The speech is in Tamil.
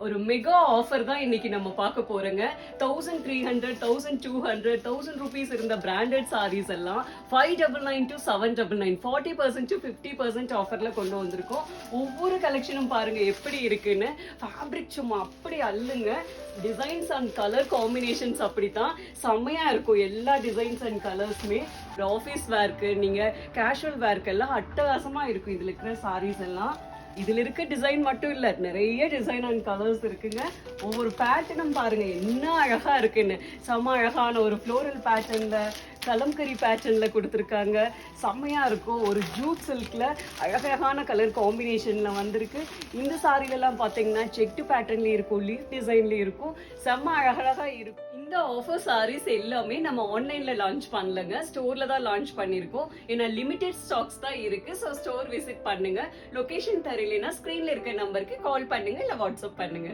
ஒரு மெகா ஆஃபர் தான் இன்னைக்கு நம்ம பார்க்க போறோங்க. 1300, 1200, 1000 ரூபீஸ் இருந்த பிராண்டட் சாரீஸ் எல்லாம் 599 to 799, 40% to 50% ஆஃபர்ல கொண்டு வந்திருக்கோம். ஒவ்வொரு கலெக்ஷனும் பாருங்க எப்படி இருக்குன்னு. ஃபேப்ரிக் சும்மா அப்படி அல்லுங்க. டிசைன்ஸ் அண்ட் கலர் காம்பினேஷன்ஸ் அப்படித்தான் செம்மையா இருக்கும். எல்லா டிசைன்ஸ் அண்ட் கலர்ஸுமே ஆஃபீஸ் வேர்க்கு, நீங்க கேஷுவல் வேர்க்கு எல்லாம் அட்டகாசமா இருக்கும் இதுல இருக்கிற சாரீஸ் எல்லாம். இதுல இருக்க டிசைன் மட்டும் இல்ல, நிறைய டிசைன் அண்ட் கலர்ஸ் இருக்குங்க. ஒவ்வொரு பேட்டர்னும் பாருங்க என்ன அழகா இருக்குன்னு. செம்ம அழகான ஒரு ஃப்ளோரல் பேட்டர்ன்ல, கலம்கரி பேட்டர்ன்ல கொடுத்துருக்காங்க. செம்மையா இருக்கும். ஒரு ஜூட் சில்க்ல அழகழகான கலர் காம்பினேஷன்ல வந்திருக்கு. இந்த சாரில எல்லாம் பாத்தீங்கன்னா செக்டு பேட்டர்ன்ல இருக்கும், லீஃப் டிசைன்ல இருக்கும். செம்ம அழகழகா இருக்கும். இந்த ஆஃபர் சாரீஸ் எல்லாமே நம்ம ஆன்லைன்ல லான்ச் பண்ணலங்க, ஸ்டோர்ல தான் லான்ச் பண்ணிருக்கோம். ஏன்னா லிமிடெட் ஸ்டாக்ஸ் தான் இருக்கு. ஸோ ஸ்டோர் விசிட் பண்ணுங்க. லொகேஷன் தெரியலனா ஸ்கிரீன்ல இருக்க நம்பருக்கு கால் பண்ணுங்க, இல்ல வாட்ஸ்அப் பண்ணுங்க.